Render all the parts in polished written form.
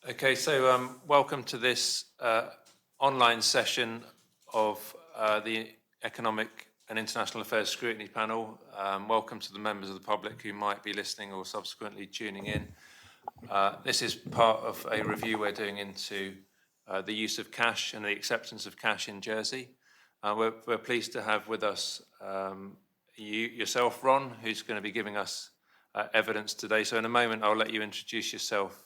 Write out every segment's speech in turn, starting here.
Okay, so welcome to this online session of the Economic and International Affairs Scrutiny Panel. Welcome to the members of the public who might be listening or subsequently tuning in. This is part of a review we're doing into the use of cash and the acceptance of cash in Jersey. We're pleased to have with us yourself, Ron, who's going to be giving us evidence today. So in a moment, I'll let you introduce yourself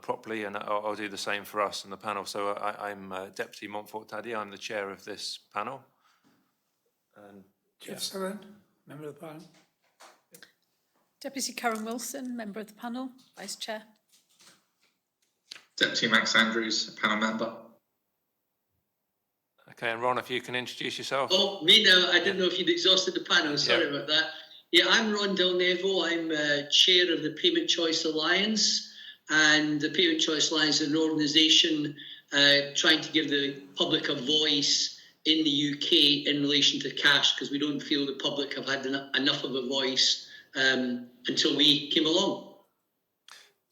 properly, and I'll do the same for us and the panel. So I'm Deputy Montfort-Taddy. I'm the chair of this panel. And Jeff Sutherland, member of the panel. Deputy Karen Wilson, member of the panel, vice chair. Deputy Max Andrews, panel member. Okay, and Ron, if you can introduce yourself. Oh, me now. I didn't know if you'd exhausted the panel. Sorry about that. Yeah, I'm Ron Del Nevo. I'm chair of the Payment Choice Alliance. And the Payment Choice Alliance is an organisation trying to give the public a voice in the UK in relation to cash, because we don't feel the public have had enough of a voice until we came along.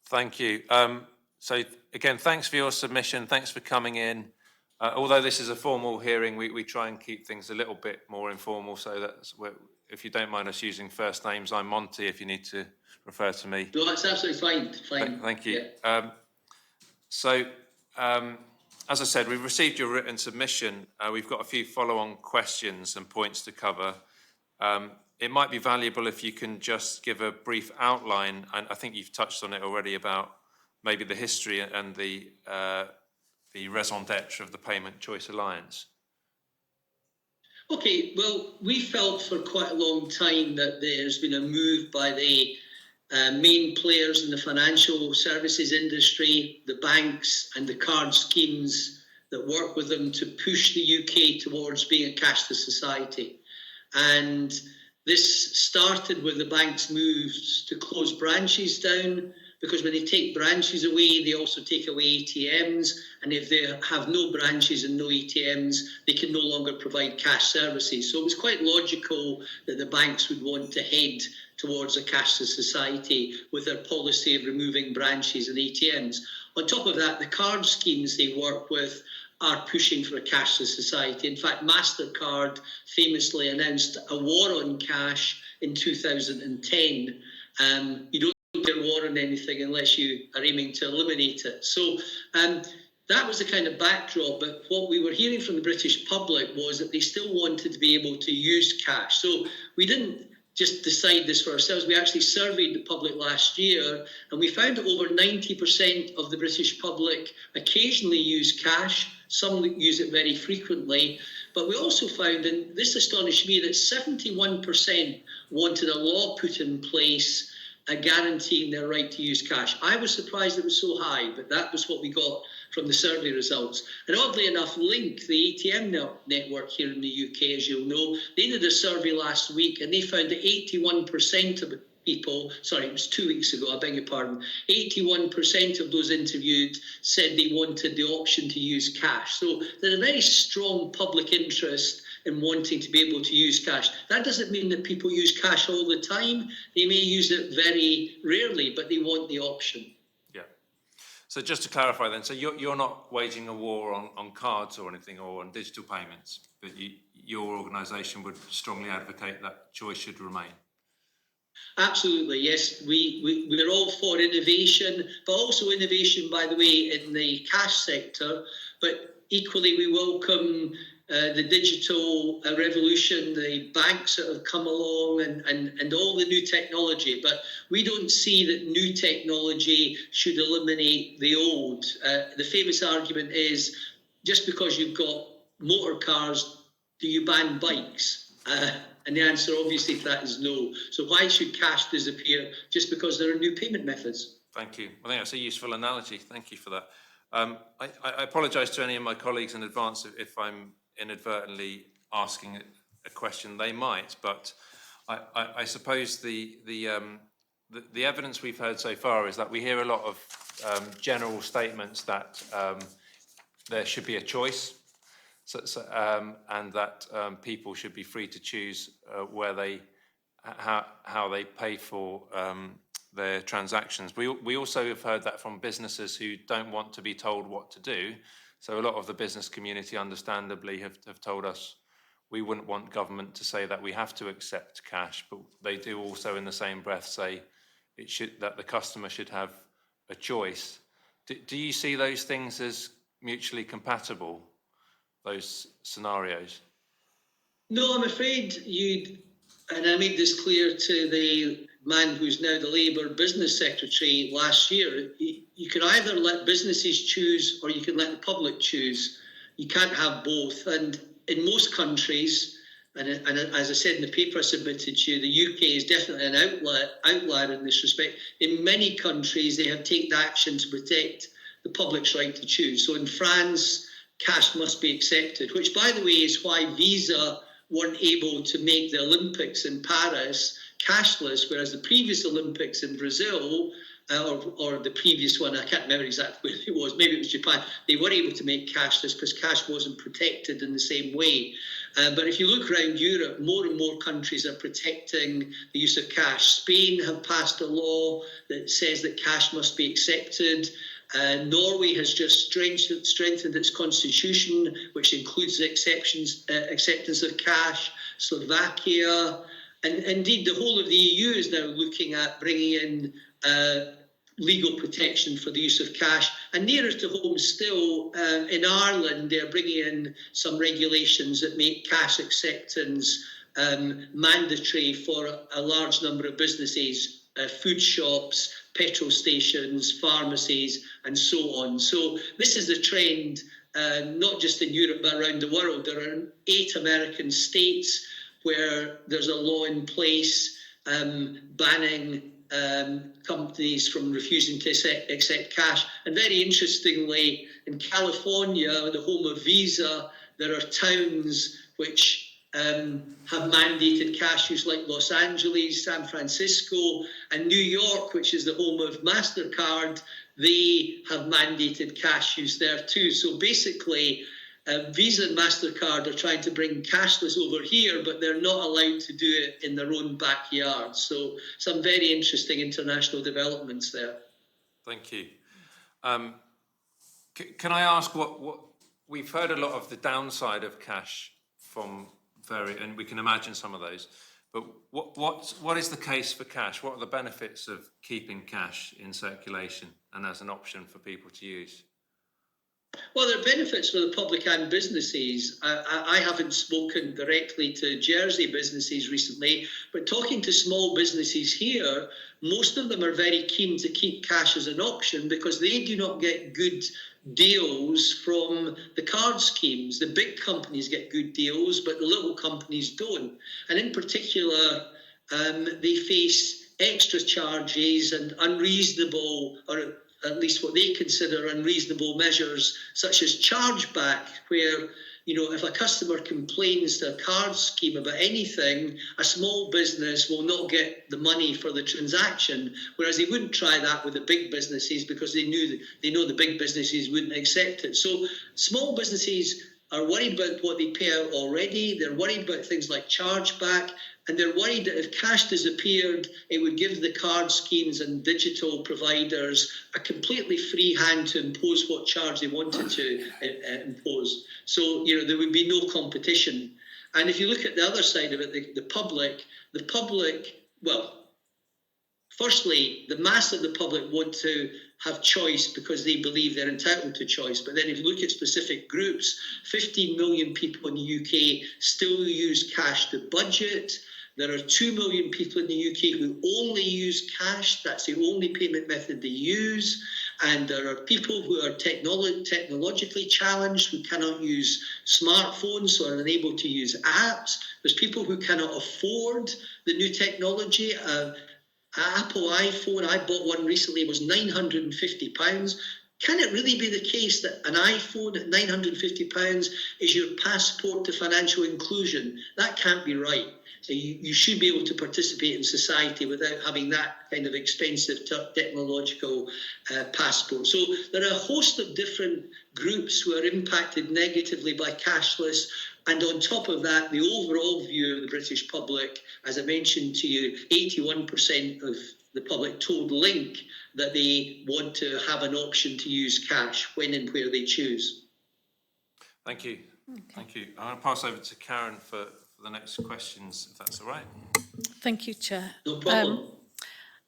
Thank you. So again, thanks for your submission. Thanks for coming in. Although this is a formal hearing, we try and keep things a little bit more informal, so that if you don't mind us using first names, I'm Monty if you need to refer to me. No, that's absolutely fine. Thank you. Yeah. As I said, we've received your written submission. We've got a few follow-on questions and points to cover. It might be valuable if you can just give a brief outline, and I think you've touched on it already, about maybe the history and the raison d'etre of the Payment Choice Alliance. Okay, well, we felt for quite a long time that there's been a move by the main players in the financial services industry, the banks and the card schemes that work with them, to push the UK towards being a cashless society. And this started with the banks' moves to close branches down, because when they take branches away, they also take away ATMs. And if they have no branches and no ATMs, they can no longer provide cash services. So it was quite logical that the banks would want to head towards a cashless society with their policy of removing branches and ATMs. On top of that, the card schemes they work with are pushing for a cashless society. In fact, MasterCard famously announced a war on cash in 2010. You don't get a war on anything unless you are aiming to eliminate it. So that was the kind of backdrop. But what we were hearing from the British public was that they still wanted to be able to use cash. So we didn't just decide this for ourselves. We actually surveyed the public last year, and we found that over 90% of the British public occasionally use cash. Some use it very frequently. But we also found, and this astonished me, that 71% wanted a law put in place guaranteeing their right to use cash. I was surprised it was so high, but that was what we got from the survey results. And oddly enough, Link, the ATM network here in the UK, as you'll know, they did a survey last week, and they found that 81% of people, sorry, it was 2 weeks ago, I beg your pardon, 81% of those interviewed said they wanted the option to use cash. So there's a very strong public interest in wanting to be able to use cash. That doesn't mean that people use cash all the time. They may use it very rarely, but they want the option. Yeah. So just to clarify then, so you're not waging a war on cards or anything, or on digital payments, but your organisation would strongly advocate that choice should remain? Absolutely, yes. We're all for innovation, but also innovation, by the way, in the cash sector. But equally, we welcome the digital revolution, the banks that have come along, and all the new technology. But we don't see that new technology should eliminate the old. The famous argument is, just because you've got motor cars, do you ban bikes? And the answer, obviously, to that is no. So why should cash disappear just because there are new payment methods? Thank you. I think that's a useful analogy. Thank you for that. I apologise to any of my colleagues in advance if I'm inadvertently asking a question they might, but I suppose the evidence we've heard so far is that we hear a lot of general statements that there should be a choice, and that people should be free to choose how they pay for their transactions. We also have heard that from businesses who don't want to be told what to do. So a lot of the business community, understandably, have told us we wouldn't want government to say that we have to accept cash, but they do also in the same breath say that the customer should have a choice. Do you see those things as mutually compatible, those scenarios? No, I'm afraid and I made this clear to the man who's now the Labour Business Secretary last year, you can either let businesses choose or you can let the public choose. You can't have both. And in most countries, and as I said in the paper I submitted to you, the UK is definitely an outlier in this respect. In many countries, they have taken action to protect the public's right to choose. So in France, cash must be accepted, which, by the way, is why Visa weren't able to make the Olympics in Paris cashless, whereas the previous Olympics in Brazil, or the previous one, I can't remember exactly where it was, maybe it was Japan, they were able to make cashless because cash wasn't protected in the same way. But if you look around Europe, more and more countries are protecting the use of cash. Spain have passed a law that says that cash must be accepted. Norway has just strengthened its constitution, which includes the acceptance of cash. Slovakia, and indeed the whole of the EU is now looking at bringing in legal protection for the use of cash. And nearer to home still, in Ireland, they're bringing in some regulations that make cash acceptance mandatory for a large number of businesses, food shops, petrol stations, pharmacies, and so on. So this is a trend, not just in Europe, but around the world. There are 8 American states where there's a law in place banning companies from refusing to accept cash. And very interestingly, in California, the home of Visa, there are towns which have mandated cash use, like Los Angeles, San Francisco, and New York, which is the home of MasterCard. They have mandated cash use there too. So basically, Visa and MasterCard are trying to bring cashless over here, but they're not allowed to do it in their own backyard. So some very interesting international developments there. Thank you. Can I ask what we've heard a lot of the downside of cash from and we can imagine some of those, but what is the case for cash? What are the benefits of keeping cash in circulation and as an option for people to use? Well, there are benefits for the public and businesses. I haven't spoken directly to Jersey businesses recently, but talking to small businesses here, most of them are very keen to keep cash as an option because they do not get good deals from the card schemes. The big companies get good deals, but the little companies don't. And in particular, they face extra charges and unreasonable, or at least what they consider unreasonable measures, such as chargeback, where, you know, if a customer complains to a card scheme about anything, a small business will not get the money for the transaction, whereas they wouldn't try that with the big businesses because they know the big businesses wouldn't accept it. So small businesses are worried about what they pay out already. They're worried about things like chargeback, and they're worried that if cash disappeared, it would give the card schemes and digital providers a completely free hand to impose what charge they wanted to impose. So, you know, there would be no competition. And if you look at the other side of it, the public, well, firstly, the mass of the public want to have choice because they believe they're entitled to choice. But then if you look at specific groups, 15 million people in the UK still use cash to budget. There are 2 million people in the UK who only use cash. That's the only payment method they use. And there are people who are technologically challenged, who cannot use smartphones, so are unable to use apps. There's people who cannot afford the new technology. Apple iPhone, I bought one recently, was £950. Can it really be the case that an iPhone at £950 is your passport to financial inclusion? That can't be right. You should be able to participate in society without having that kind of expensive technological passport. So there are a host of different groups who are impacted negatively by cashless. And on top of that, the overall view of the British public, as I mentioned to you, 81% of the public told Link that they want to have an option to use cash when and where they choose. Thank you. Thank you. I'm going to pass over to Karen for the next questions, if that's all right. Thank you, Chair. No problem.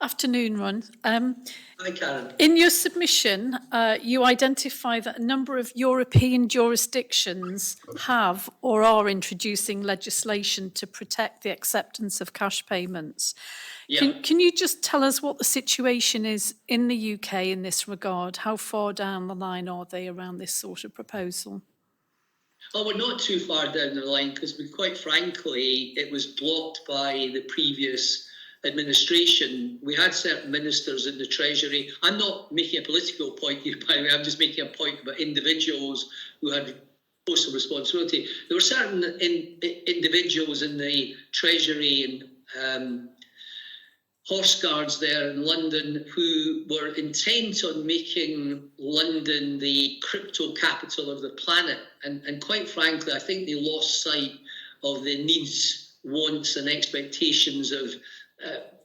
Afternoon, Ron. Hi, Karen. In your submission, you identify that a number of European jurisdictions have or are introducing legislation to protect the acceptance of cash payments. Yeah. Can you just tell us what the situation is in the UK in this regard? How far down the line are they around this sort of proposal? Oh, we're not too far down the line because, quite frankly, it was blocked by the previous administration. We had certain ministers in the Treasury. I'm not making a political point here, by the way. I'm just making a point about individuals who had postal responsibility. There were certain individuals in the Treasury and horse guards there in London who were intent on making London the crypto capital of the planet. And quite frankly, I think they lost sight of the needs, wants and expectations of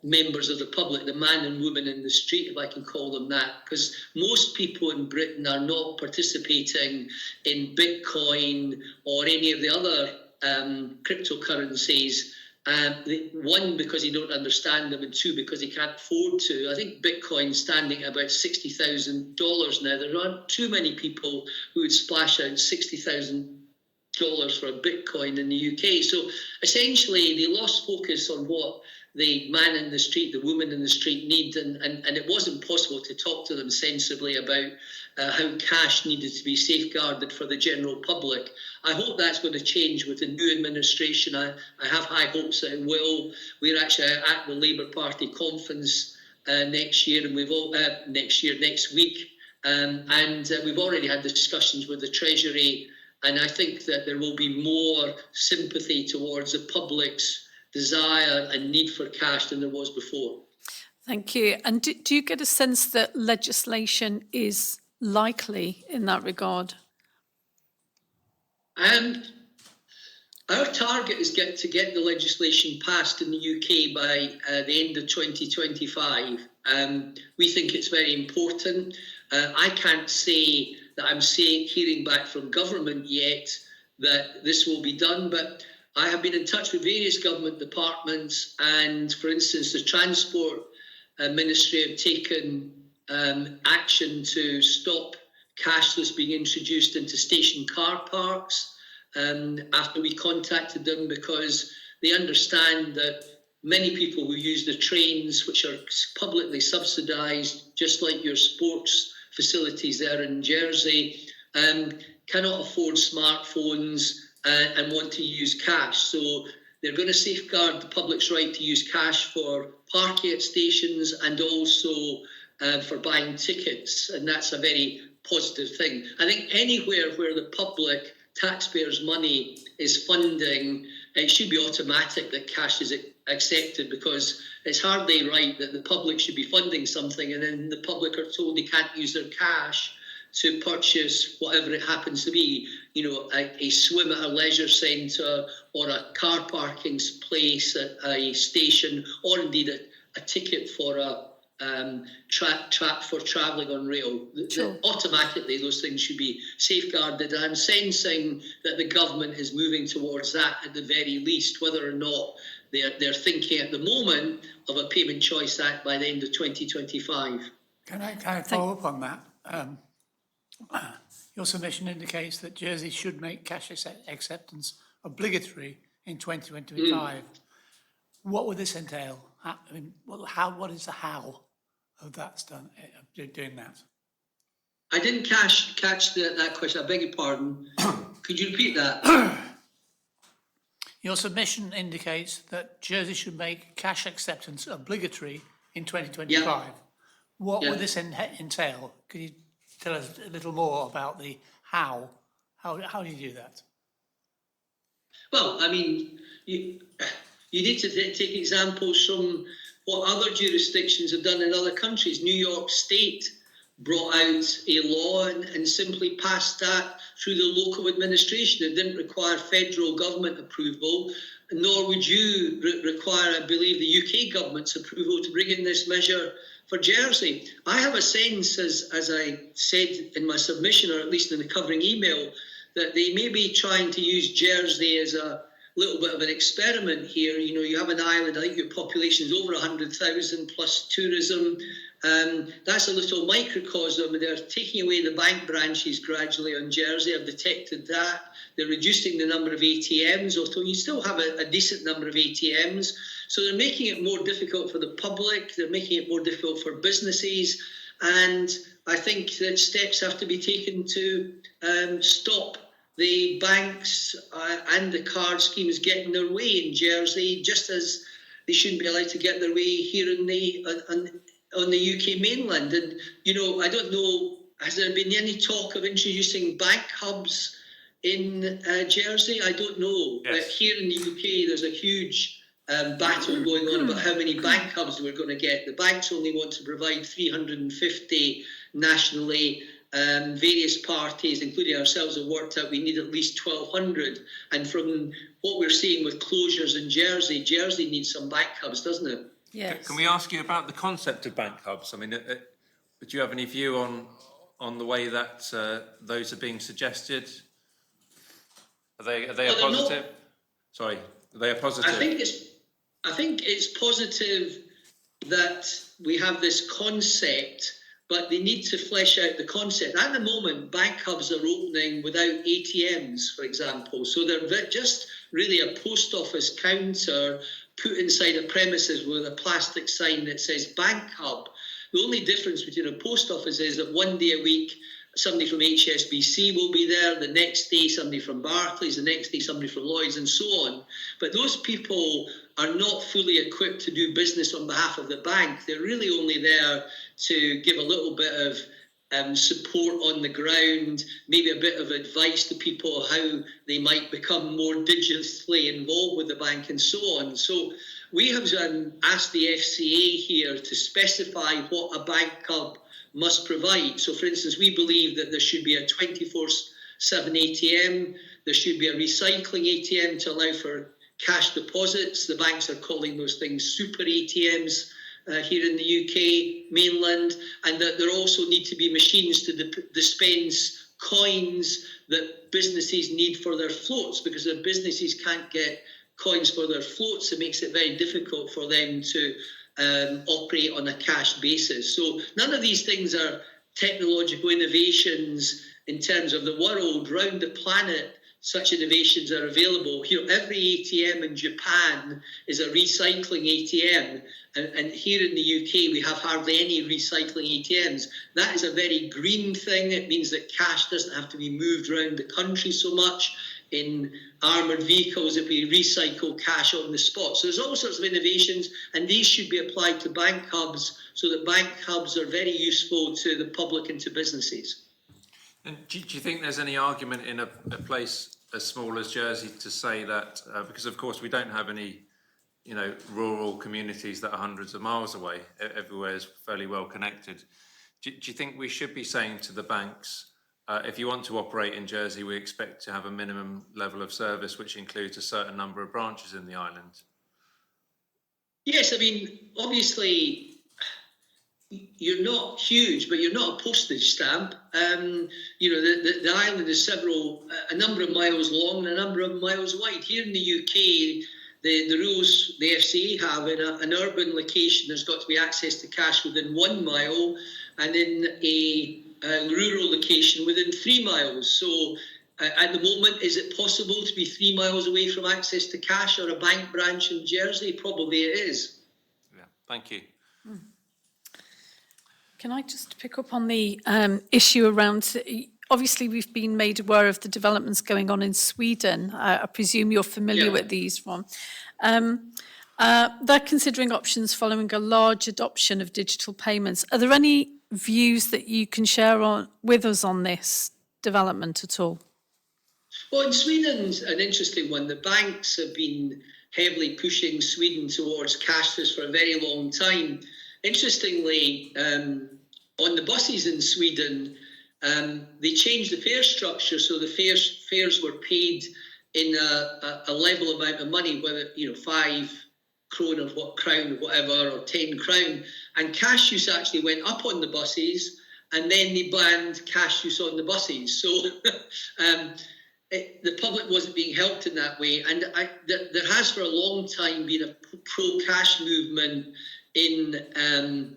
members of the public, the man and woman in the street, if I can call them that, because most people in Britain are not participating in Bitcoin or any of the other cryptocurrencies. One, because they don't understand them, and two, because they can't afford to. I think Bitcoin's standing at about $60,000 now. There aren't too many people who would splash out $60,000 for a Bitcoin in the UK. So essentially, they lost focus on what the man in the street, the woman in the street need, and it wasn't possible to talk to them sensibly about how cash needed to be safeguarded for the general public. I hope that's going to change with the new administration. I have high hopes that it will. We're actually at the Labour Party conference next year, and next week, and we've already had discussions with the Treasury, and I think that there will be more sympathy towards the public's desire and need for cash than there was before. Thank you. And do you get a sense that legislation is likely in that regard? Our target is to get the legislation passed in the UK by the end of 2025. We think it's very important. I can't say that I'm hearing back from government yet that this will be done, but I have been in touch with various government departments, and for instance, the Transport Ministry have taken action to stop cashless being introduced into station car parks after we contacted them, because they understand that many people who use the trains, which are publicly subsidised, just like your sports facilities there in Jersey, cannot afford smartphones and want to use cash. So they're going to safeguard the public's right to use cash for parking at stations and also for buying tickets. And that's a very positive thing. I think anywhere where the public, taxpayers' money is funding, it should be automatic that cash is accepted, because it's hardly right that the public should be funding something and then the public are told they can't use their cash to purchase whatever it happens to be, a swim at a leisure centre or a car parking place at a station, or indeed a ticket for for travelling on rail. Sure. Automatically, those things should be safeguarded. And I'm sensing that the government is moving towards that at the very least, whether or not they're thinking at the moment of a Payment Choice Act by the end of 2025. Can I follow up on that? Your submission indicates that Jersey should make cash acceptance obligatory in 2025. What would this entail? What is the how of that's done, doing that? I didn't catch that question. I beg your pardon. Could you repeat that? Your submission indicates that Jersey should make cash acceptance obligatory in 2025. Yeah. What would this entail? Could you tell us a little more about the how? How do you do that? Well, I mean, you need to take examples from what other jurisdictions have done in other countries. New York State brought out a law and simply passed that through the local administration. It didn't require federal government approval. nor would you require, I believe, the UK government's approval to bring in this measure for Jersey. I have a sense, as I said in my submission, or at least in the covering email, that they may be trying to use Jersey as a little bit of an experiment here. You know, you have an island, I think your population is over 100,000 plus tourism. That's a little microcosm. They're taking away the bank branches gradually on Jersey. I've detected that. They're reducing the number of ATMs, although you still have a decent number of ATMs. So they're making it more difficult for the public. They're making it more difficult for businesses. And I think that steps have to be taken to stop the banks and the card schemes getting their way in Jersey, just as they shouldn't be allowed to get their way here in on the UK mainland. And, you know, I don't know, has there been any talk of introducing bank hubs in Jersey? I don't know. Yes. Here in the UK, there's a huge battle going on about how many bank hubs we're going to get. The banks only want to provide 350 nationally. Various parties, including ourselves, have worked out we need at least 1,200. And from what we're seeing with closures in Jersey, Jersey needs some bank hubs, doesn't it? Yes. Can we ask you about the concept of bank hubs? I mean, would you have any view on the way that those are being suggested? Are they a positive? Sorry, are they a positive? I think it's positive that we have this concept, but they need to flesh out the concept. At the moment, bank hubs are opening without ATMs, for example. So they're just really a post office counter put inside a premises with a plastic sign that says bank hub. The only difference between a post office is that one day a week, somebody from HSBC will be there, the next day somebody from Barclays, the next day somebody from Lloyds, and so on. But those people are not fully equipped to do business on behalf of the bank. They're really only there to give a little bit of support on the ground, maybe a bit of advice to people how they might become more digitally involved with the bank and so on. So we have asked the FCA here to specify what a bank hub must provide. So, for instance, we believe that there should be a 24/7 ATM. There should be a recycling ATM to allow for cash deposits. The banks are calling those things super ATMs here in the UK mainland, and that there also need to be machines to dispense coins that businesses need for their floats, because if businesses can't get coins for their floats, it makes it very difficult for them to operate on a cash basis. So none of these things are technological innovations in terms of the world. Round the planet, such innovations are available. You know, every ATM in Japan is a recycling ATM, and here in the UK we have hardly any recycling ATMs. That is a very green thing. It means that cash doesn't have to be moved around the country so much. In armoured vehicles, if we recycle cash on the spot. So there's all sorts of innovations, and these should be applied to bank hubs, so that bank hubs are very useful to the public and to businesses. And do you think there's any argument in a place as small as Jersey to say that, because of course we don't have any, you know, rural communities that are hundreds of miles away, everywhere is fairly well connected. Do you think we should be saying to the banks, if you want to operate in Jersey, we expect to have a minimum level of service, which includes a certain number of branches in the island? Yes, I mean, obviously, you're not huge, but you're not a postage stamp. You know, the island is a number of miles long and a number of miles wide. Here in the UK, the rules the FCA have in an urban location, there's got to be access to cash within 1 mile, and in a rural location within 3 miles. So at the moment, is it possible to be 3 miles away from access to cash or a bank branch in Jersey? Probably it is. Yeah, thank you. Can I just pick up on the issue around, obviously we've been made aware of the developments going on in Sweden. I presume you're familiar with these, Ron. They're considering options following a large adoption of digital payments. Are there any views that you can share with us on this development at all? Well, in Sweden's an interesting one. The banks have been heavily pushing Sweden towards cashless for a very long time. Interestingly, on the buses in Sweden, they changed the fare structure, so the fares were paid in a level amount of money, whether 5 crown or whatever, or 10 crown, and cash use actually went up on the buses, and then they banned cash use on the buses. So the public wasn't being helped in that way, and there has for a long time been a pro-cash movement in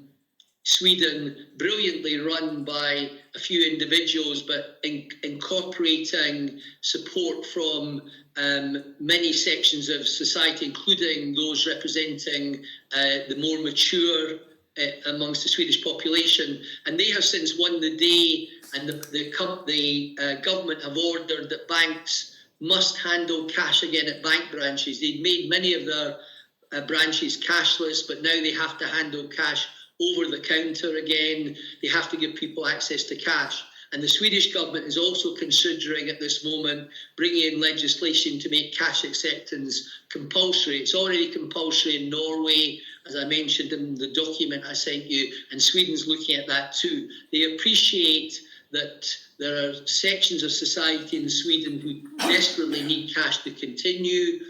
Sweden, brilliantly run by a few individuals, but incorporating support from many sections of society, including those representing the more mature amongst the Swedish population. And they have since won the day, and the government have ordered that banks must handle cash again at bank branches. They'd made many of their branches cashless, but now they have to handle cash over the counter again. They have to give people access to cash. And the Swedish government is also considering at this moment bringing in legislation to make cash acceptance compulsory. It's already compulsory in Norway, as I mentioned in the document I sent you, and Sweden's looking at that too. They appreciate that there are sections of society in Sweden who desperately need cash to continue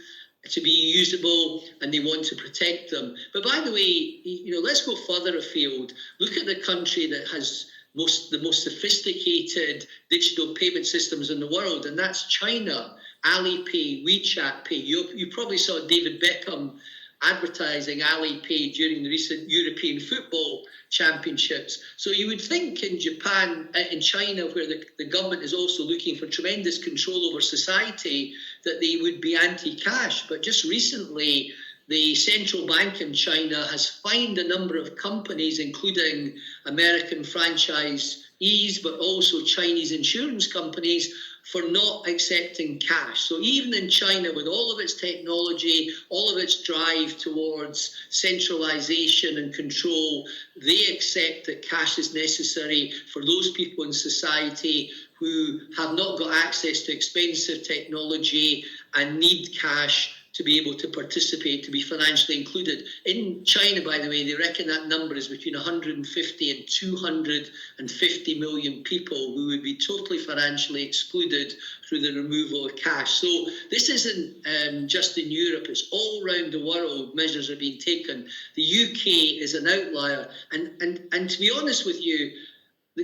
to be usable, and they want to protect them. But by the way, let's go further afield. Look at the country that has the most sophisticated digital payment systems in the world, and that's China. Alipay, WeChat Pay. You probably saw David Beckham advertising Alipay during the recent European football championships. So you would think in Japan, in China, where the government is also looking for tremendous control over society, that they would be anti-cash. But just recently, the central bank in China has fined a number of companies, including American franchisees, but also Chinese insurance companies, for not accepting cash. So even in China, with all of its technology, all of its drive towards centralization and control, they accept that cash is necessary for those people in society who have not got access to expensive technology and need cash to be able to participate, to be financially included. In China, by the way, they reckon that number is between 150 and 250 million people who would be totally financially excluded through the removal of cash. So this isn't just in Europe, it's all around the world measures are being taken. The UK is an outlier. And to be honest with you,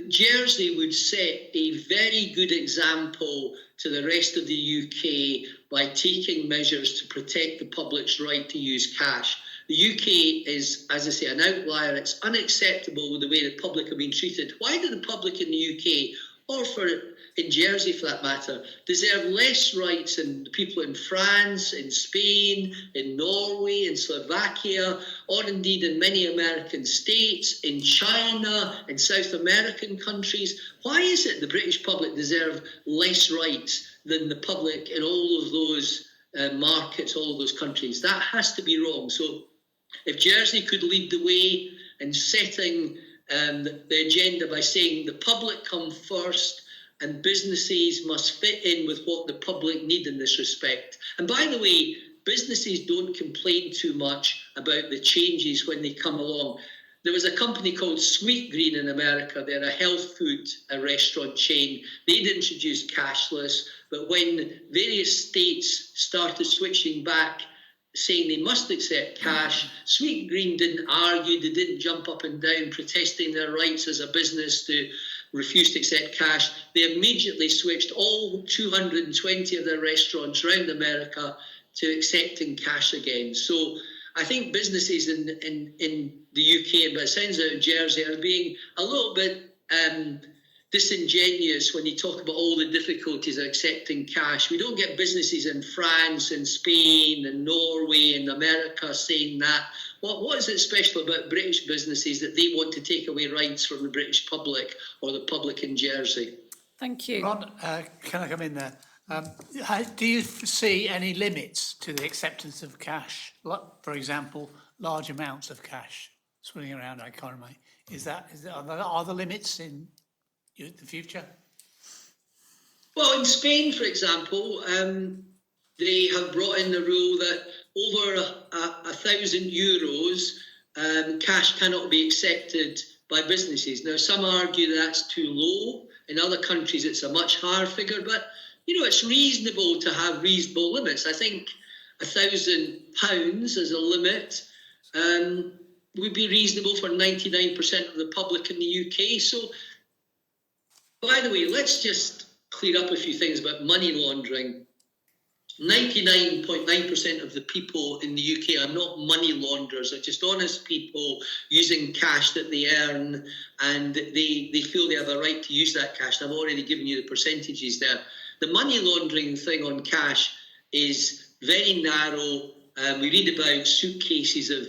Jersey would set a very good example to the rest of the UK by taking measures to protect the public's right to use cash. The UK is, as I say, an outlier. It's unacceptable with the way the public have been treated. Why do the public in the UK, or in Jersey for that matter, deserve less rights than the people in France, in Spain, in Norway, in Slovakia, or indeed in many American states, in China, in South American countries? Why is it the British public deserve less rights than the public in all of those markets, all of those countries? That has to be wrong. So if Jersey could lead the way in setting the agenda by saying the public come first and businesses must fit in with what the public need in this respect. And by the way, businesses don't complain too much about the changes when they come along. There was a company called Sweetgreen in America. They're a health food restaurant chain. They'd introduced cashless, but when various states started switching back, saying they must accept cash, Sweetgreen didn't argue. They didn't jump up and down protesting their rights as a business to refuse to accept cash. They immediately switched all 220 of their restaurants around America to accepting cash again. So I think businesses in the UK, but it sounds out of Jersey, are being a little bit disingenuous when you talk about all the difficulties of accepting cash. We don't get businesses in France and Spain and Norway and America saying that. What is it special about British businesses that they want to take away rights from the British public or the public in Jersey? Thank you. Ron, can I come in there? Do you see any limits to the acceptance of cash? For example, large amounts of cash swirling around our economy. Are there limits in the future? Well, in Spain, for example, they have brought in the rule that over €1,000, cash cannot be accepted by businesses. Now, some argue that's too low. In other countries, it's a much higher figure, but it's reasonable to have reasonable limits. I think £1,000 as a limit would be reasonable for 99% of the public in the UK. So, by the way, let's just clear up a few things about money laundering. 99.9% of the people in the UK are not money launderers. They're just honest people using cash that they earn, and they feel they have a right to use that cash. And I've already given you the percentages there. The money laundering thing on cash is very narrow. We read about suitcases of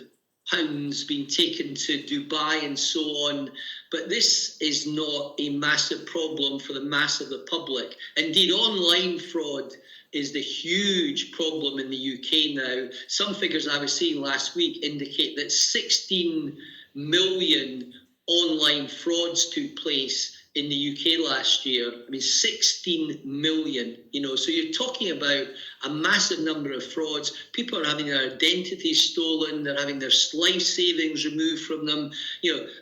pounds being taken to Dubai and so on, but this is not a massive problem for the mass of the public. Indeed, online fraud is the huge problem in the UK now. Some figures I was seeing last week indicate that 16 million online frauds took place in the UK last year. I mean, 16 million, so you're talking about a massive number of frauds. People are having their identities stolen. They're having their life savings removed from them.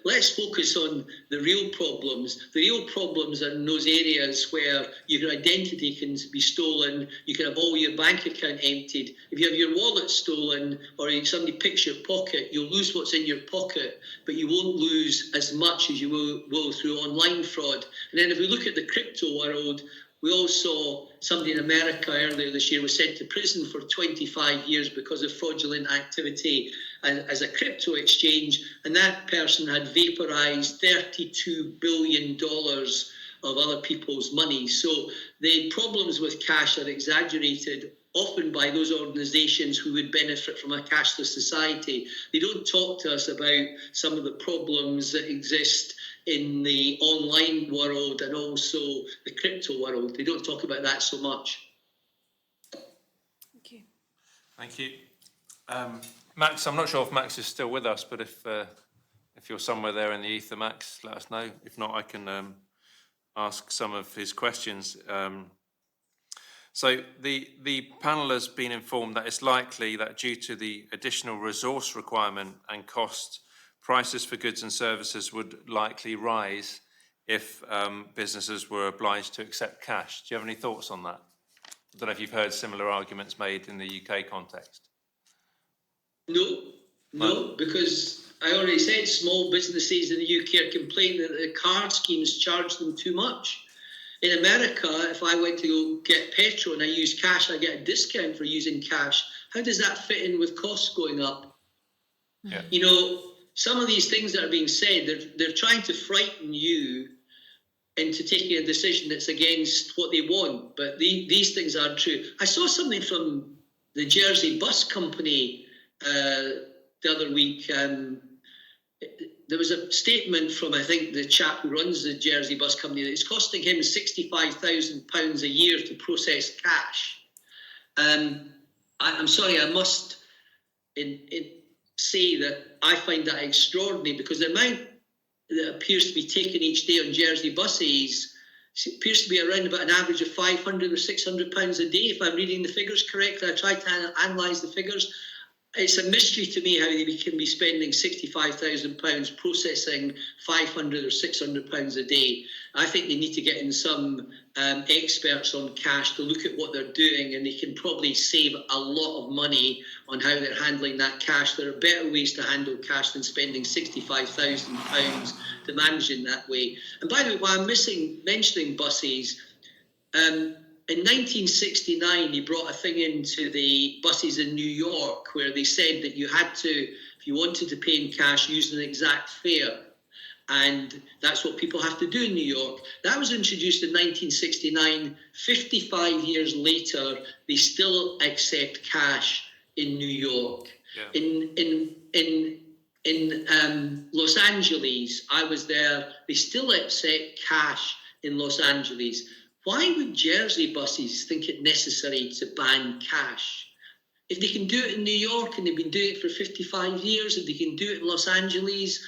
Let's focus on the real problems. The real problems are in those areas where your identity can be stolen. You can have all your bank account emptied. If you have your wallet stolen or somebody picks your pocket, you'll lose what's in your pocket, but you won't lose as much as you will through online fraud. And then if we look at the crypto world, we all saw somebody in America earlier this year was sent to prison for 25 years because of fraudulent activity as a crypto exchange, and that person had vaporized $32 billion of other people's money. So the problems with cash are exaggerated, often by those organisations who would benefit from a cashless society. They don't talk to us about some of the problems that exist in the online world and also the crypto world. They don't talk about that so much. Thank you. Thank you. Max, I'm not sure if Max is still with us, but if you're somewhere there in the ether, Max, let us know. If not, I can ask some of his questions. So the panel has been informed that it's likely that due to the additional resource requirement and cost, prices for goods and services would likely rise if businesses were obliged to accept cash. Do you have any thoughts on that? I don't know if you've heard similar arguments made in the UK context. No, because I already said small businesses in the UK are complaining that the card schemes charge them too much. In America, if I went to go get petrol and I use cash, I get a discount for using cash. How does that fit in with costs going up? Yeah. Some of these things that are being said, they're trying to frighten you into taking a decision that's against what they want. But these things aren't true. I saw something from the Jersey Bus Company the other week. There was a statement from, I think, the chap who runs the Jersey Bus Company that it's costing him £65,000 a year to process cash. I'm sorry, I must say that I find that extraordinary, because the amount that appears to be taken each day on Jersey buses appears to be around about an average of £500 or £600 a day, if I'm reading the figures correctly. I tried to analyse the figures. It's a mystery to me how they can be spending £65,000 processing £500 or £600 a day. I think they need to get in some experts on cash to look at what they're doing, and they can probably save a lot of money on how they're handling that cash. There are better ways to handle cash than spending £65,000 to manage in that way. And by the way, while I'm mentioning buses, in 1969, they brought a thing into the buses in New York where they said that you had to, if you wanted to pay in cash, use an exact fare. And that's what people have to do in New York. That was introduced in 1969. 55 years later, they still accept cash in New York. Yeah. In Los Angeles, I was there, they still accept cash in Los Angeles. Why would Jersey buses think it necessary to ban cash? If they can do it in New York and they've been doing it for 55 years, if they can do it in Los Angeles,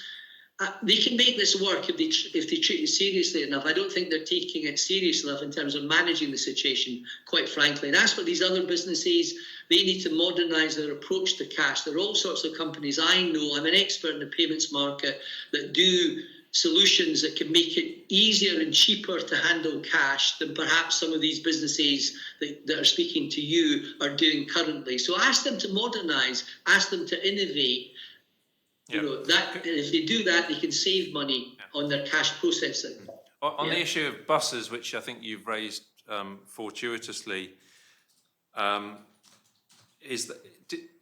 they can make this work if they treat it seriously enough. I don't think they're taking it serious enough in terms of managing the situation, quite frankly. And as for these other businesses, they need to modernise their approach to cash. There are all sorts of companies I know, I'm an expert in the payments market, that do solutions that can make it easier and cheaper to handle cash than perhaps some of these businesses that are speaking to you are doing currently. So ask them to modernise, ask them to innovate. You know, that if they do that, they can save money on their cash processing. On the issue of buses, which I think you've raised fortuitously,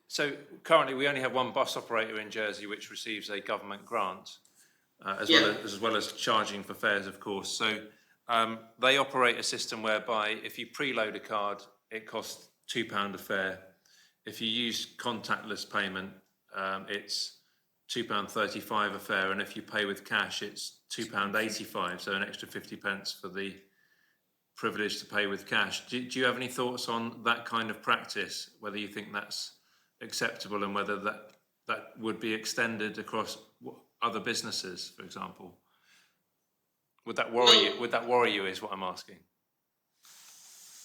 so currently we only have one bus operator in Jersey which receives a government grant, as well as charging for fares, of course. So they operate a system whereby if you preload a card, it costs £2 a fare. If you use contactless payment, it's £2.35 a fare, and if you pay with cash, it's £2.85, so an extra 50 pence for the privilege to pay with cash. Do you have any thoughts on that kind of practice, whether you think that's acceptable and whether that would be extended across other businesses, for example? Would that worry you? Would that worry you, is what I'm asking?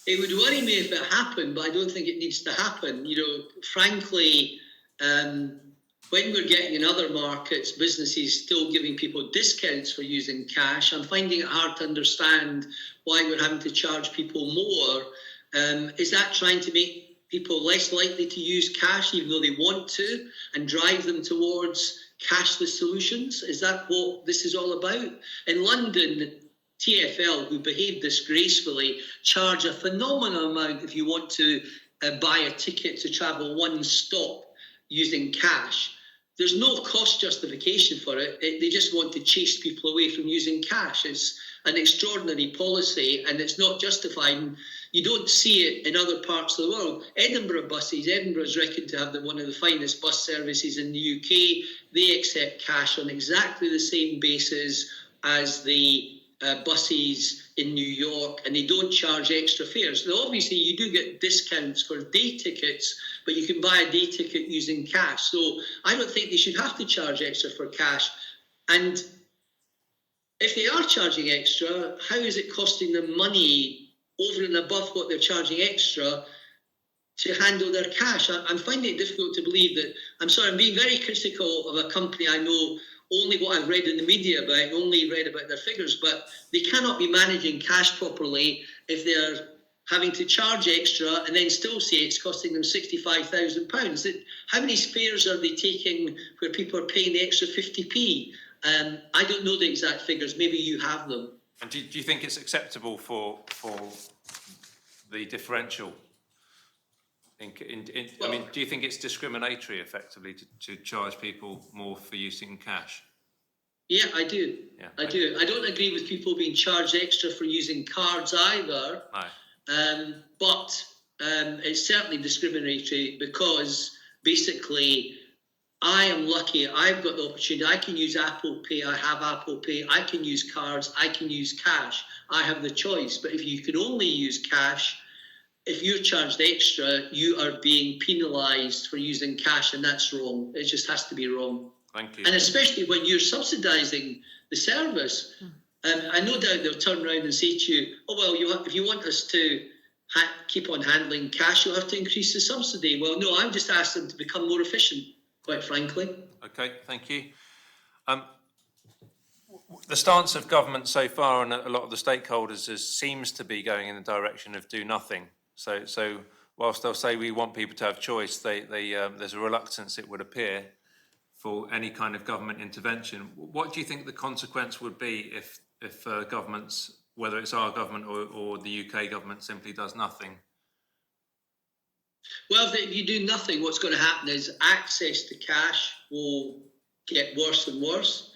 It would worry me if it happened, but I don't think it needs to happen. You know, frankly, when we're getting in other markets, businesses still giving people discounts for using cash, I'm finding it hard to understand why we're having to charge people more. Is that trying to make people less likely to use cash even though they want to and drive them towards cashless solutions? Is that what this is all about? In London, TfL, who behaved disgracefully, charge a phenomenal amount if you want to buy a ticket to travel one stop using cash. There's no cost justification for it. They just want to chase people away from using cash. It's an extraordinary policy and it's not justified. You don't see it in other parts of the world. Edinburgh is reckoned to have one of the finest bus services in the UK. They accept cash on exactly the same basis as the buses in New York, and they don't charge extra fares. Now, obviously, you do get discounts for day tickets, but you can buy a day ticket using cash. So I don't think they should have to charge extra for cash. And if they are charging extra, how is it costing them money over and above what they're charging extra to handle their cash? I'm finding it difficult to believe that. I'm being very critical of a company I know only what I've read in the media about, only read about their figures, but they cannot be managing cash properly if they're having to charge extra and then still say it's costing them £65,000. How many fares are they taking where people are paying the extra 50p? I don't know the exact figures. Maybe you have them. And do you think it's acceptable for the differential? Do you think it's discriminatory, effectively, to charge people more for using cash? Yeah, I do. Yeah. I do. I don't agree with people being charged extra for using cards either. No. But it's certainly discriminatory because basically I am lucky. I've got the opportunity. I can use Apple Pay. I have Apple Pay. I can use cards. I can use cash. I have the choice. But if you can only use cash, if you're charged extra, you are being penalised for using cash, and that's wrong. It just has to be wrong. Thank you. And especially when you're subsidising the service. I no doubt they'll turn around and say to you, oh, well, if you want us to keep on handling cash, you'll have to increase the subsidy. Well, no, I've just asked them to become more efficient, quite frankly. Okay, thank you. The stance of government so far and a lot of the stakeholders seems to be going in the direction of do nothing. So whilst they'll say we want people to have choice, there's a reluctance, it would appear, for any kind of government intervention. What do you think the consequence would be if governments, whether it's our government or the UK government, simply does nothing? Well, if you do nothing, what's going to happen is access to cash will get worse and worse,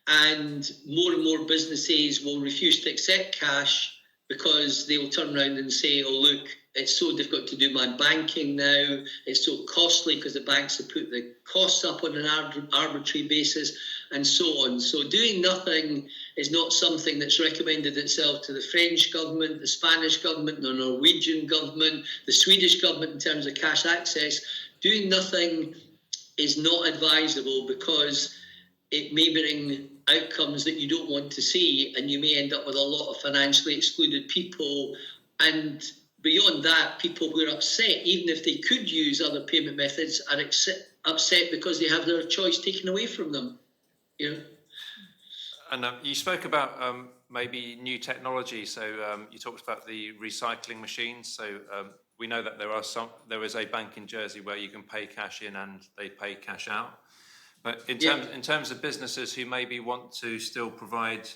and more businesses will refuse to accept cash because they will turn around and say, oh, look, it's so difficult to do my banking now. It's so costly because the banks have put the costs up on an arbitrary basis and so on. So doing nothing is not something that's recommended itself to the French government, the Spanish government, the Norwegian government, the Swedish government in terms of cash access. Doing nothing is not advisable because it may bring outcomes that you don't want to see, and you may end up with a lot of financially excluded people. And beyond that, people who are upset, even if they could use other payment methods, are upset because they have their choice taken away from them. You know? And you spoke about maybe new technology. So you talked about the recycling machines. So we know that there is a bank in Jersey where you can pay cash in and they pay cash out. But in terms of businesses who maybe want to still provide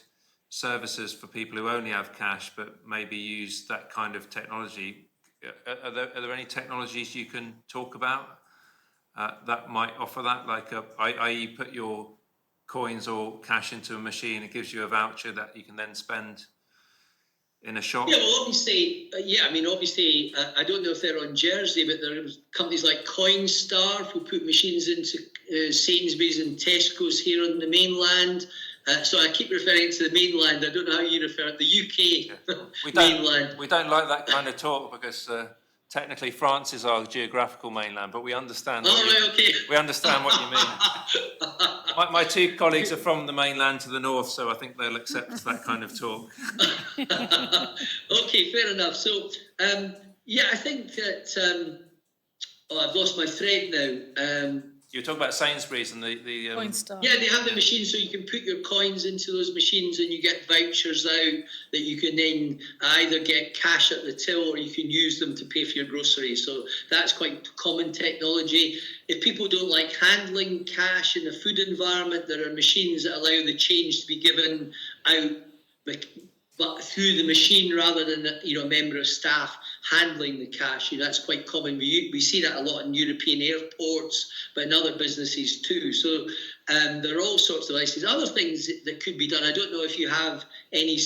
services for people who only have cash but maybe use that kind of technology, are there any technologies you can talk about that might offer that, like i.e. put your coins or cash into a machine, it gives you a voucher that you can then spend in a shop? Yeah, well, obviously, I don't know if they're on Jersey, but there are companies like Coinstar who put machines into Sainsbury's and Tesco's here on the mainland. So I keep referring to the mainland. I don't know how you refer to the UK mainland. We don't like that kind of talk because technically France is our geographical mainland, but we understand. We understand what you mean. My two colleagues are from the mainland to the north, so I think they'll accept that kind of talk. Okay, fair enough. So, I think that. I've lost my thread now. You were talking about Sainsbury's and the Coinstar. Yeah, they have the machines so you can put your coins into those machines and you get vouchers out that you can then either get cash at the till or you can use them to pay for your groceries. So that's quite common technology. If people don't like handling cash in a food environment, there are machines that allow the change to be given out but through the machine rather than a member of staff handling the cash. That's quite common. We see that a lot in European airports, but in other businesses too. So there are all sorts of devices. Other things that could be done. I don't know if you have any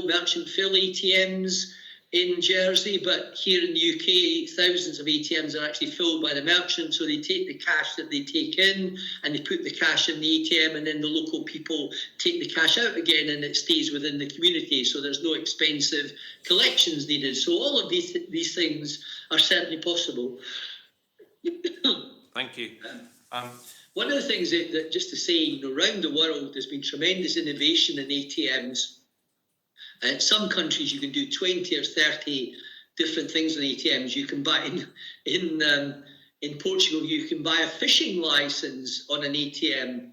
merchant fill ATMs in Jersey, but here in the UK, thousands of ATMs are actually filled by the merchant. So they take the cash that they take in and they put the cash in the ATM, and then the local people take the cash out again and it stays within the community. So there's no expensive collections needed. So all of these things are certainly possible. Thank you. One of the things that just to say, around the world, there's been tremendous innovation in ATMs. In some countries, you can do 20 or 30 different things on ATMs. You can buy in Portugal, you can buy a fishing license on an ATM.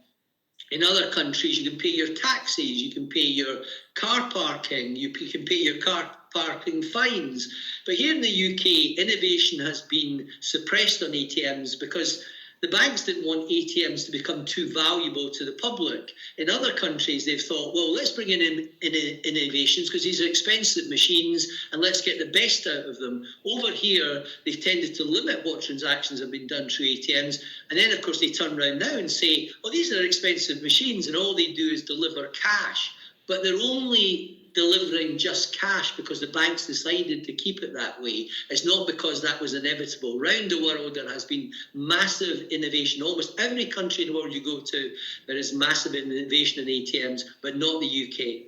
In other countries, you can pay your taxis, you can pay your car parking, you can pay your car parking fines. But here in the UK, innovation has been suppressed on ATMs because the banks didn't want ATMs to become too valuable to the public. In other countries, they've thought, well, let's bring in innovations because these are expensive machines and let's get the best out of them. Over here, they've tended to limit what transactions have been done through ATMs. And then, of course, they turn around now and say, well, these are expensive machines and all they do is deliver cash. But they're only delivering just cash because the banks decided to keep it that way. It's not because that was inevitable. Around the world, there has been massive innovation. Almost every country in the world you go to, there is massive innovation in ATMs, but not the UK.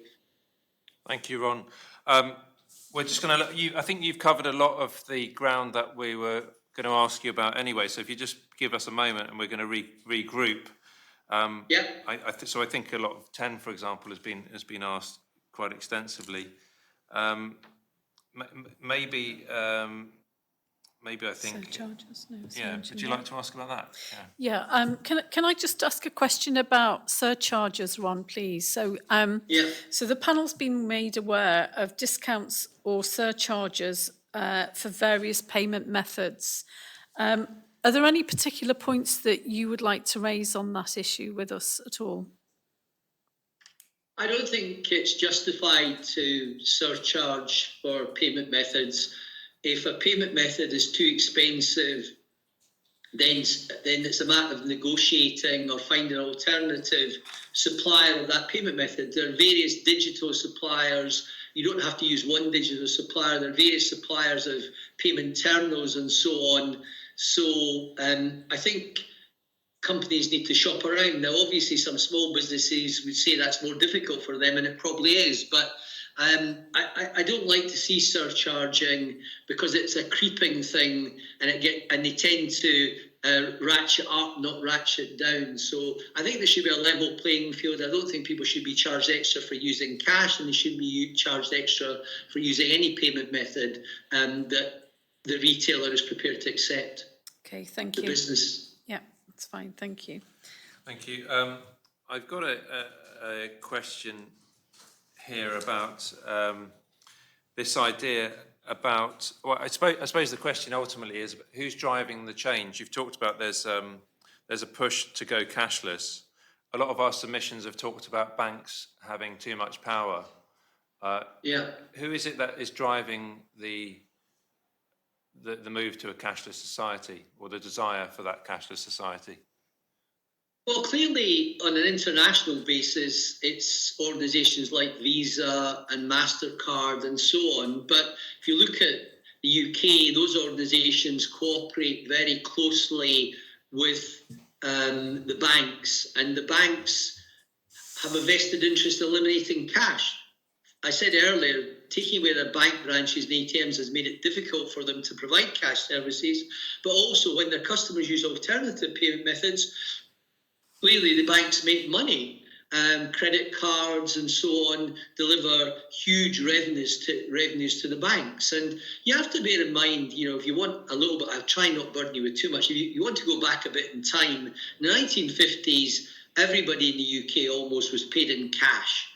Thank you, Ron. We're just going to let you, I think you've covered a lot of the ground that we were going to ask you about anyway. So if you just give us a moment and we're going to regroup. So I think a lot of 10, for example, has been asked quite extensively. Maybe I think. Surcharges? No, would you like to ask about that? Yeah. Can I just ask a question about surcharges, Ron, please? So so the panel's been made aware of discounts or surcharges for various payment methods. Are there any particular points that you would like to raise on that issue with us at all? I don't think it's justified to surcharge for payment methods. If a payment method is too expensive, then it's a matter of negotiating or finding an alternative supplier of that payment method. There are various digital suppliers. You don't have to use one digital supplier. There are various suppliers of payment terminals and so on. So I think companies need to shop around. Now, obviously, some small businesses would say that's more difficult for them, and it probably is. But I don't like to see surcharging because it's a creeping thing, and they tend to ratchet up, not ratchet down. So I think there should be a level playing field. I don't think people should be charged extra for using cash, and they shouldn't be charged extra for using any payment method that the retailer is prepared to accept. Okay, thank you. The business. Yeah, that's fine. Thank you. Thank you. I've got a a question here about this idea about, well, I suppose the question ultimately is who's driving the change? You've talked about there's a push to go cashless. A lot of our submissions have talked about banks having too much power. Who is it that is driving the move to a cashless society, or the desire for that cashless society? Well, clearly, on an international basis, it's organisations like Visa and MasterCard and so on. But if you look at the UK, those organisations cooperate very closely with the banks, and the banks have a vested interest in eliminating cash. I said earlier, taking away their bank branches and ATMs has made it difficult for them to provide cash services, but also when their customers use alternative payment methods, clearly the banks make money. Credit cards and so on deliver huge revenues to the banks. And you have to bear in mind, if you want a little bit, I'll try not burden you with too much. If you want to go back a bit in time, in the 1950s, everybody in the UK almost was paid in cash.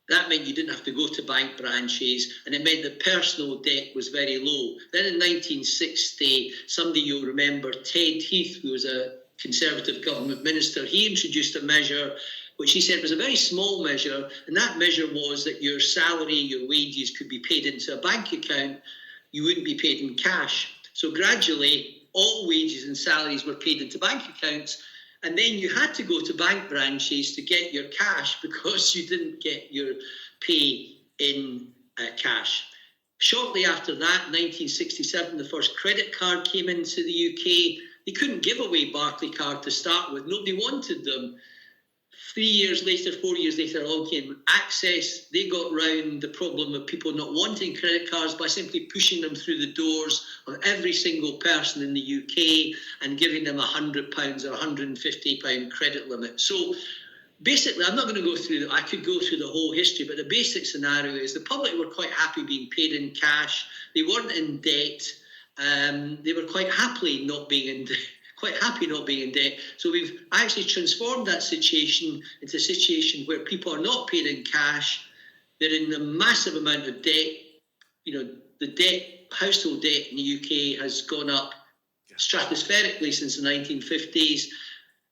That meant you didn't have to go to bank branches, and it meant that personal debt was very low. Then in 1960, somebody you'll remember, Ted Heath, who was a Conservative government minister, he introduced a measure which he said was a very small measure, and that measure was that your salary, your wages could be paid into a bank account. You wouldn't be paid in cash. So gradually, all wages and salaries were paid into bank accounts, and then you had to go to bank branches to get your cash because you didn't get your pay in cash. Shortly after that, 1967, the first credit card came into the UK. They couldn't give away Barclaycard to start with. Nobody wanted them. 3 years later, 4 years later, along came Access. They got round the problem of people not wanting credit cards by simply pushing them through the doors of every single person in the UK and giving them £100 or £150 credit limit. So basically, I'm not going to go through I could go through the whole history, but the basic scenario is the public were quite happy being paid in cash. They weren't in debt. They were quite happy not being in debt. So we've actually transformed that situation into a situation where people are not paid in cash. They're in a massive amount of debt. Household debt in the UK has gone up stratospherically since the 1950s.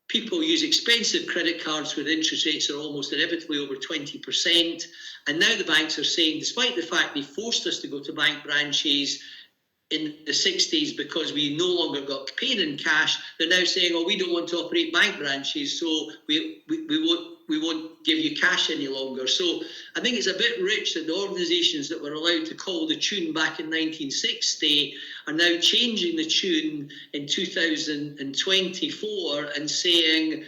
People use expensive credit cards where interest rates are almost inevitably over 20%. And now the banks are saying, despite the fact they forced us to go to bank branches in the 60s because we no longer got paid in cash, they're now saying, we don't want to operate bank branches, so we won't give you cash any longer. So I think it's a bit rich that the organisations that were allowed to call the tune back in 1960 are now changing the tune in 2024 and saying,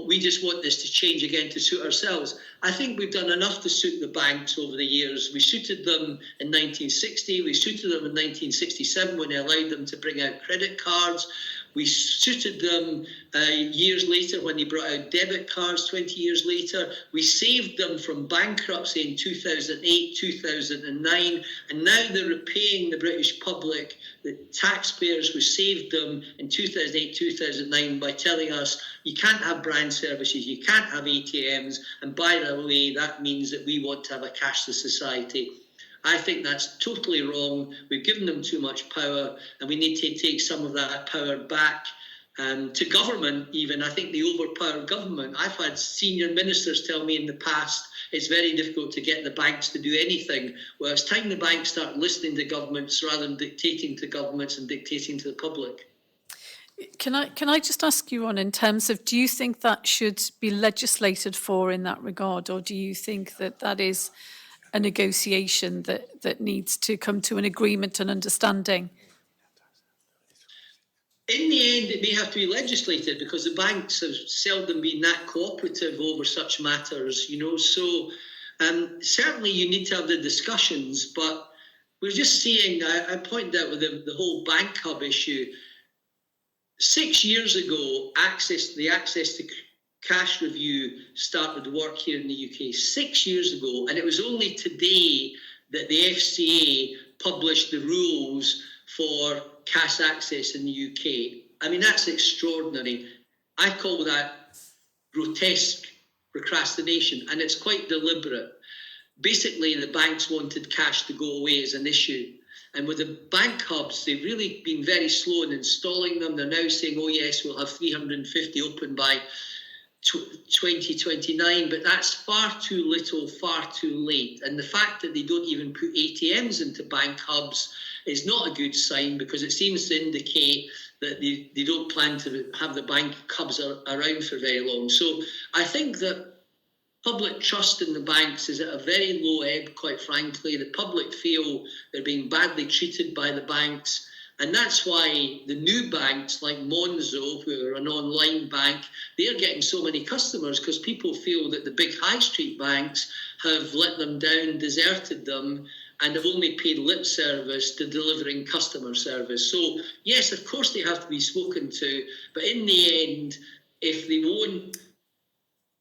we just want this to change again to suit ourselves. I think we've done enough to suit the banks over the years. We suited them in 1960. We suited them in 1967 when they allowed them to bring out credit cards. We suited them years later when they brought out debit cards 20 years later. We saved them from bankruptcy in 2008, 2009, and now they're repaying the British public, the taxpayers who saved them in 2008, 2009 by telling us you can't have branch services, you can't have ATMs, and by the way, that means that we want to have a cashless society. I think that's totally wrong. We've given them too much power, and we need to take some of that power back to government even. I think they overpower government. I've had senior ministers tell me in the past it's very difficult to get the banks to do anything. Well, it's time the banks start listening to governments rather than dictating to governments and dictating to the public. Can I just ask you, Ron, in terms of, do you think that should be legislated for in that regard, or do you think that is a negotiation that needs to come to an agreement and understanding? In the end, it may have to be legislated because the banks have seldom been that cooperative over such matters, So certainly you need to have the discussions, but we're just seeing, I pointed out with the whole bank hub issue, 6 years ago, the access to cash review started work here in the UK 6 years ago, and it was only today that the FCA published the rules for cash access in the UK. I mean, that's extraordinary. I call that grotesque procrastination, and it's quite deliberate. Basically, the banks wanted cash to go away as an issue. And with the bank hubs, they've really been very slow in installing them. They're now saying, oh yes, we'll have 350 open by 2029, but that's far too little, far too late. And the fact that they don't even put ATMs into bank hubs is not a good sign, because it seems to indicate that they don't plan to have the bank hubs around for very long. So I think that public trust in the banks is at a very low ebb, quite frankly. The public feel they're being badly treated by the banks. And that's why the new banks like Monzo, who are an online bank, they're getting so many customers, because people feel that the big high street banks have let them down, deserted them, and have only paid lip service to delivering customer service. So, yes, of course they have to be spoken to, but in the end, if they won't,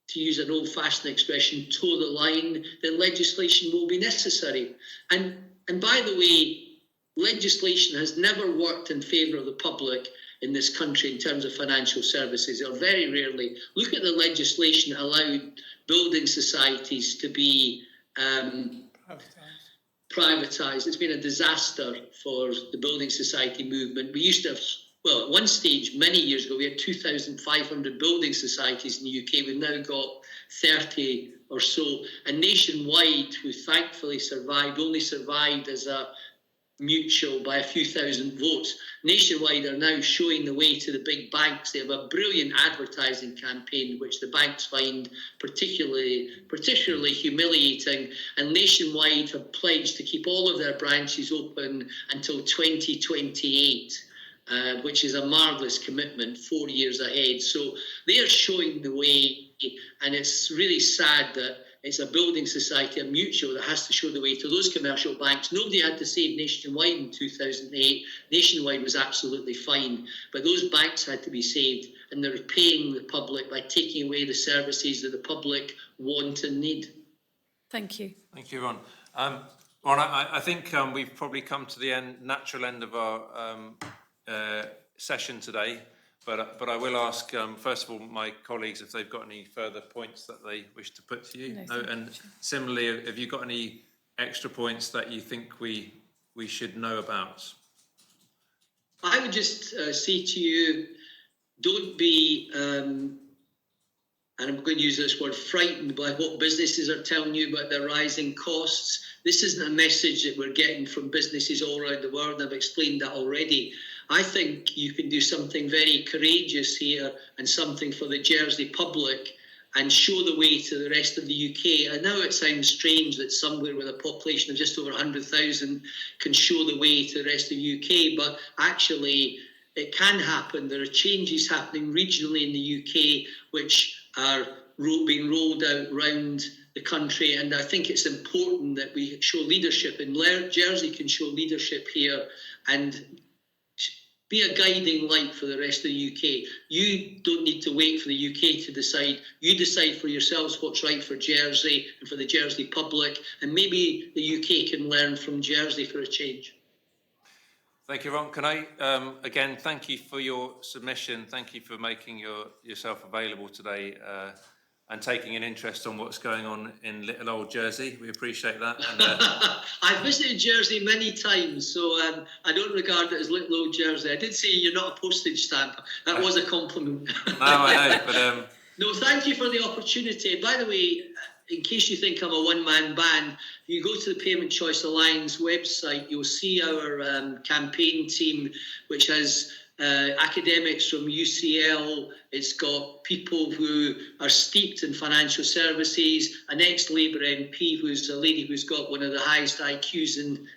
to use an old-fashioned expression, toe the line, then legislation will be necessary. And by the way, legislation has never worked in favour of the public in this country in terms of financial services, or very rarely. Look at the legislation that allowed building societies to be privatised. It's been a disaster for the building society movement. We used to have, well, at one stage, many years ago, we had 2,500 building societies in the UK. We've now got 30 or so. And Nationwide, who thankfully survived, only survived as a mutual by a few thousand votes. Nationwide are now showing the way to the big banks. They have a brilliant advertising campaign, which the banks find particularly humiliating. And Nationwide have pledged to keep all of their branches open until 2028. Which is a marvellous commitment, 4 years ahead. So they are showing the way, and it's really sad that it's a building society, a mutual, that has to show the way to those commercial banks. Nobody had to save Nationwide in 2008. Nationwide was absolutely fine, but those banks had to be saved, and they're paying the public by taking away the services that the public want and need. Thank you. Thank you, Ron. Ron, I think we've probably come to the natural end of our session today, but I will ask first of all my colleagues if they've got any further points that they wish to put to you. No, and similarly, have you got any extra points that you think we should know about? I would just say to you, don't be, and I'm going to use this word, frightened by what businesses are telling you about their rising costs. This isn't a message that we're getting from businesses all around the world. I've explained that already. I think you can do something very courageous here, and something for the Jersey public, and show the way to the rest of the UK. I know it sounds strange that somewhere with a population of just over 100,000 can show the way to the rest of the UK, but actually it can happen. There are changes happening regionally in the UK which are being rolled out around the country, and I think it's important that we show leadership, and Jersey can show leadership here and be a guiding light for the rest of the UK. You don't need to wait for the UK to decide. You decide for yourselves what's right for Jersey and for the Jersey public, and maybe the UK can learn from Jersey for a change. Thank you, Ron. Can I, again, thank you for your submission. Thank you for making yourself available today and taking an interest on what's going on in little old Jersey. We appreciate that. And, I've visited Jersey many times, so I don't regard it as little old Jersey. I did say you're not a postage stamp. That was a compliment. No, I know, but... No, thank you for the opportunity. By the way, in case you think I'm a one-man band, if you go to the Payment Choice Alliance website, you'll see our campaign team, which has academics from UCL. It's got people who are steeped in financial services, an ex-Labour MP who's a lady who's got one of the highest IQs in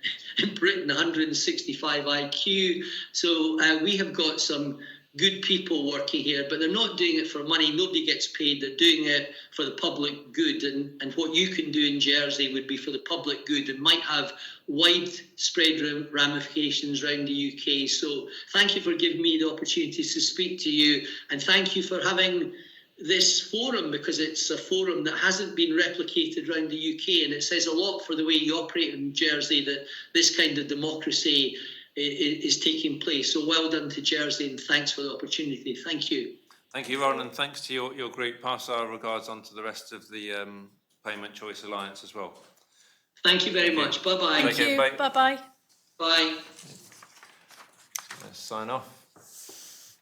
Britain, 165 IQ. So we have got some good people working here, but they're not doing it for money. Nobody gets paid. They're doing it for the public good. And what you can do in Jersey would be for the public good and might have widespread ramifications around the UK. So thank you for giving me the opportunity to speak to you. And thank you for having this forum, because it's a forum that hasn't been replicated around the UK. And it says a lot for the way you operate in Jersey that this kind of democracy is taking place. So well done to Jersey, and thanks for the opportunity. Thank you. Thank you, Ron, and thanks to your group. Pass our regards on to the rest of the Payment Choice Alliance as well. Thank you very much. Bye-bye. Thank you. Bye-bye. Bye. Let's sign off.